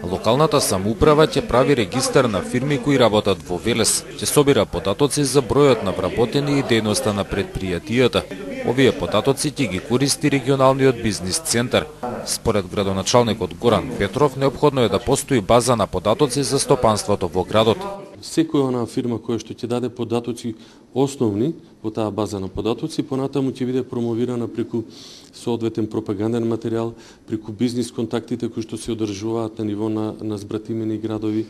Локалната самоуправа ќе прави регистар на фирми кои работат во Велес, ќе собира податоци за бројот на вработени и дејноста на предпријатијата. Овие податоци ќе ги користи регионалниот бизнис центар. Според градоначалникот Горан Петров, неопходно е да постои база на податоци за стопанството во градот. Секоја она фирма која што ќе даде податоци основни во таа база на податоци, понатаму ќе биде промовирана преку соодветен пропаганден материјал, преку бизнис контактите кои што се одржуваат на ниво на збратимени градови.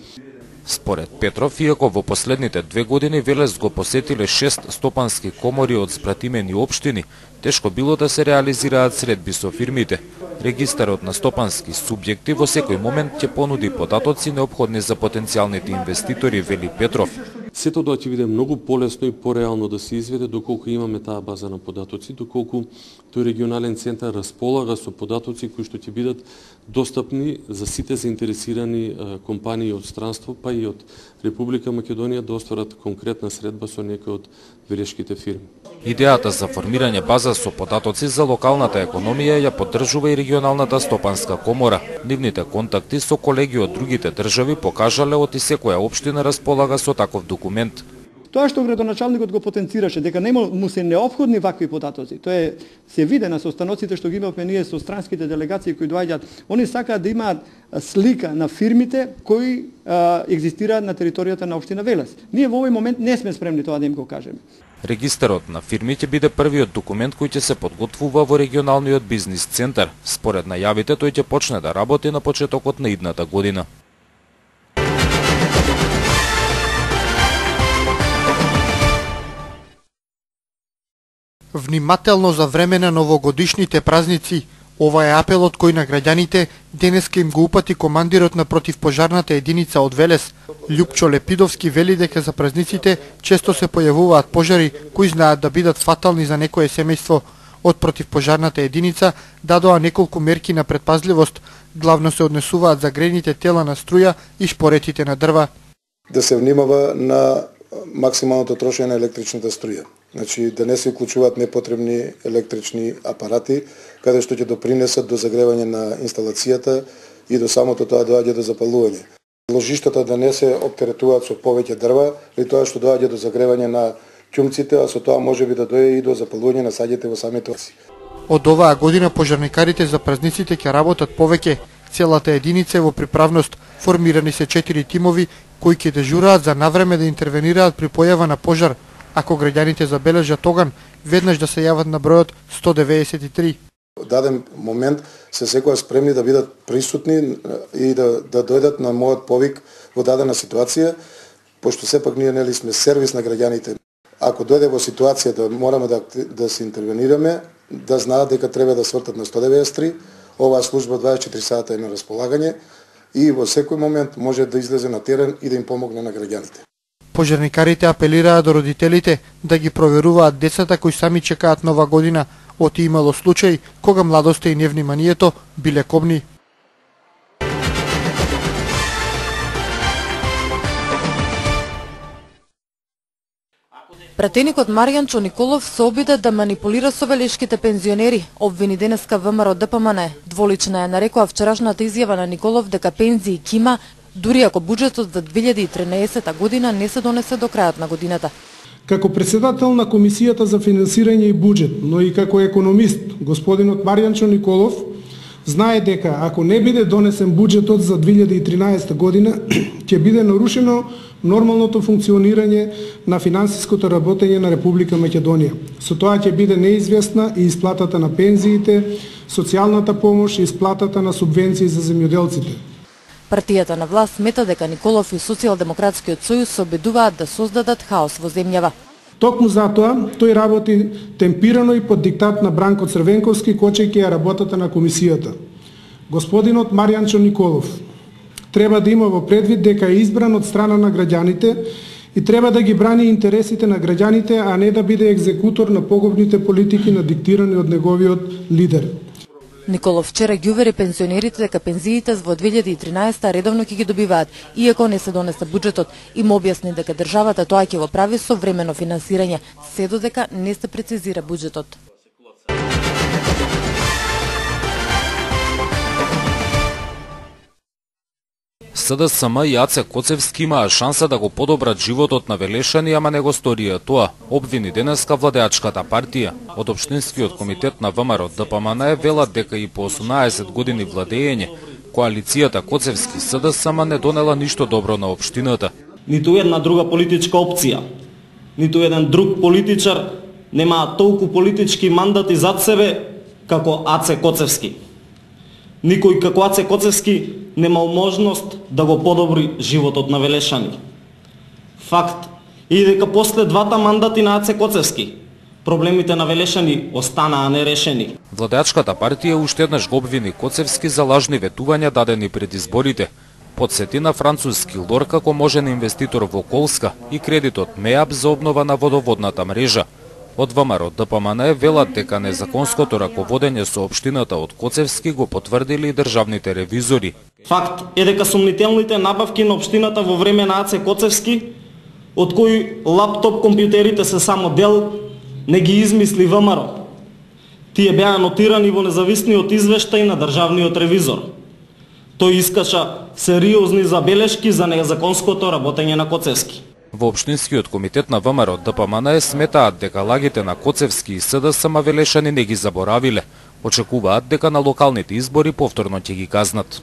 Според Петров, иако во последните 2 години Велес го посетиле 6 стопански комори од збратимени општини, тешко било да се реализираат средби со фирмите. Регистарот на стопански субјекти во секој момент ќе понуди податоци неопходни за потенцијалните инвеститори, вели Петров. Сето тоа ќе биде многу полесно и пореално да се изведе доколку имаме таа база на податоци, доколку тој регионален центар располага со податоци кои што ќе бидат достапни за сите заинтересирани компании од странство, па и од Република Македонија да остварат конкретна средба со некои од велешките фирми. Идејата за формирање база со податоци за локалната економија ја поддржува и регионалната стопанска комора. Нивните контакти со колеги од другите држави покажале оти секоја општина располага со таков документ. Тоа што градоначалникот го потенцираше, дека нема му се неопходни вакви податоци, тоа се виде на состаноците што ги имавме ние со странските делегации кои доаѓаат. Они сакаат да имаат слика на фирмите кои екзистираат на територијата на општина Велес. Ние во овој момент не сме спремни тоа да им го кажеме. Регистарот на фирми ќе биде првиот документ кој ќе се подготвува во регионалниот бизнис центар. Според најавите, тој ќе почне да работи на почетокот на идната година. Внимателно за време на новогодишните празници. Ова е апелот кој на граѓаните денеска им го упати командирот на противпожарната единица од Велес. Љупчо Лепидовски вели дека за празниците често се појавуваат пожари кои знаат да бидат фатални за некое семејство. Од противпожарната единица дадоа неколку мерки на предпазливост, главно се однесуваат за грејните тела на струја и шпоретите на дрва. Да се внимава на максималното трошење на електричната струја. Значи да не се уклучуваат непотребни електрични апарати, каде што ќе допринесат до загревање на инсталацијата и до самото тоа доаѓа до запалување. Ложиштата да не се оптеретуваат со повеќе дрва, или тоа што доаѓа до загревање на ќумците, а со тоа можеби да дојде и до запалување на саѓите во самите оси. Од оваа година пожарникарите за празниците ќе работат повеќе. Целата единица е во приправност. Формирани се 4 тимови кои ќе дежураат за навреме да интервенираат при појава на пожар. Ако граѓаните забележат оган, веднаш да се јават на бројот 193. Во даден момент се секоја спремни да бидат присутни и да дојдат на мојот повик во дадена ситуација, пошто сепак ние нели сме сервис на граѓаните. Ако дојде во ситуација да мораме да се интервенираме, да знаат дека треба да свртат на 193, оваа служба 24 сата е на располагање и во секој момент може да излезе на терен и да им помогне на граѓаните. Пожарникарите апелираат до родителите да ги проверуваат децата кои сами чекаат нова година. Оти имало случаи кога младоста и невниманието биле кобни. Пратеникот Марјанчо Николов се обиде да манипулира со велешките пензионери, обвини денеска ВМРО ДПМН. Дволична ја нарекува вчерашната изјава на Николов дека пензии кима, дури ако буџетот за 2013 година не се донесе до крајот на годината. Како председател на Комисијата за финансирање и буџет, но и како економист, господинот Марјанчо Николов знае дека ако не биде донесен буџетот за 2013 година, ќе биде нарушено нормалното функционирање на финансиското работење на Република Македонија. Со тоа ќе биде неизвестна и исплатата на пензиите, социјалната помош и исплатата на субвенции за земјоделците. Партијата на власт смета дека Николов и Социјалдемократскиот сојуз се обидуваат да создадат хаос во земјава. Токму затоа тој работи темпирано и под диктат на Бранко Црвенковски, кочејќи ја работата на комисијата. Господинот Марјанчо Николов треба да има во предвид дека е избран од страна на граѓаните и треба да ги брани интересите на граѓаните, а не да биде екзекутор на погубните политики надиктирани од неговиот лидер. Николов вчера ги увери пензионерите дека пензиите во 2013 редовно ќе ги добиваат, иако не се донесе буџетот, и му објасни дека државата тоа ќе го прави со времено финансирање, се додека не се прецизира буџетот. СДСМ и АЦ Коцевски имаа шанса да го подобрат животот на Велешани, ама не го сторија тоа, обвини денеска владеачката партија. Од Општинскиот комитет на ВМРО ДПМН велат дека и по 18 години владење, коалицијата Коцевски СДСМ не донела ништо добро на општината. Ниту една друга политичка опција, ниту еден друг политичар немаа толку политички мандати зад себе како АЦ Коцевски. Никој како АЦ Коцевски немал можност да го подобри животот на Велешани. Факт е дека после двата мандати на АЦ Коцевски проблемите на Велешани останаа нерешени. Владеачката партија уште еднаш го обвини Коцевски за лажни ветувања дадени пред изборите. Подсети на француски лор како можен инвеститор во Колска и кредитот МЕАП за обнова на водоводната мрежа. Од ВМРО ДПМН велат дека незаконското раководење со општината од Коцевски го потврдили и државните ревизори. Факт е дека сомнителните набавки на општината во време на АЦ Коцевски, од кои лаптоп компјутерите се само дел, не ги измисли ВМРО. Тие беа нотирани во независниот извештај на државниот ревизор. Тој искаша сериозни забелешки за незаконското работење на Коцевски. Во Општинскиот комитет на ВМРО ДПМН сметаат дека лагите на Коцевски и СДСМ Велешани не ги заборавиле. Очекуваат дека на локалните избори повторно ќе ги казнат.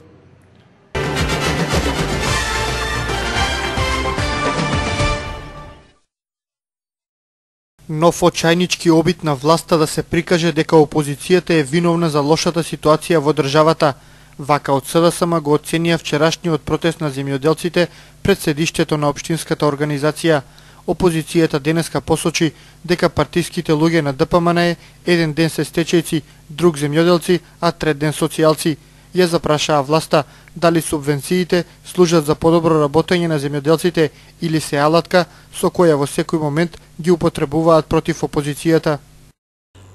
Нов очајнички обид на власта да се прикаже дека опозицијата е виновна за лошата ситуација во државата. Вака од СДСМ го оценија вчерашниот протест на земјоделците пред седиштето на општинската организација. Опозицијата денеска посочи дека партиските луѓе на ДПМН еден ден се стечајци, друг земјоделци, а трет ден социјалци. Ја запрашаа власта дали субвенциите служат за подобро работење на земјоделците или се алатка со која во секој момент ги употребуваат против опозицијата.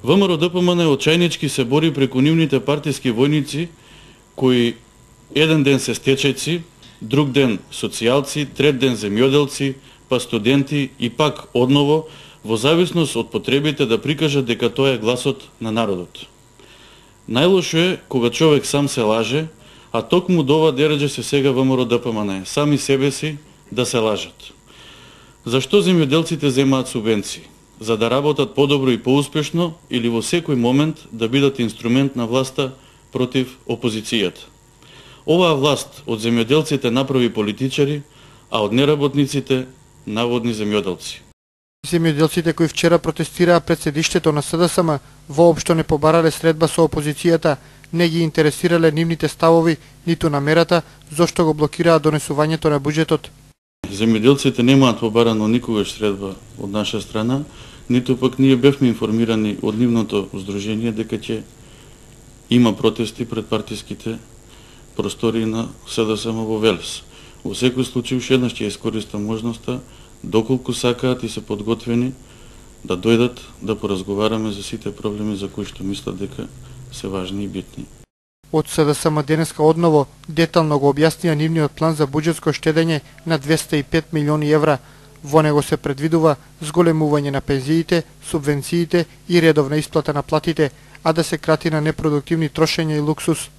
ВМРО ДПМН очајнички се бори преку нивните партиски војници кои еден ден се стечајци, друг ден социјалци, трет ден земјоделци, па студенти и пак одново, во зависност од потребите да прикажат дека тоа е гласот на народот. Најлошо е кога човек сам се лаже, а токму до ова дереже се сега ВМРО ДПМН, сами себе си да се лажат. Зашто земјоделците земаат субвенции? За да работат подобро и поуспешно или во секој момент да бидат инструмент на власта против опозицијата. Оваа власт од земјоделците направи политичари, а од неработниците наводни земјоделци. Земјоделците кои вчера протестираа пред седиштето на СДСМ воопшто не побарале средба со опозицијата, не ги интересирале нивните ставови, ниту намерата зошто го блокираа донесувањето на буџетот. Земјоделците немаат побарано никогаш средба од наша страна, ниту пак ние бевме информирани од нивното здружение дека ќе има протести пред партиските простори на СДСМ во Велес. Во секој случај уште еднаш ќе искористам можноста, доколку сакаат и се подготвени, да дојдат да поразговараме за сите проблеми за кои што мислат дека се важни и битни. Од СДСМ денеска одново детално го објаснија нивниот план за буџетско штедење на 205 милиони евра. Во него се предвидува зголемување на пензиите, субвенциите и редовна исплата на платите, а да се крати на непродуктивни трошења и луксус.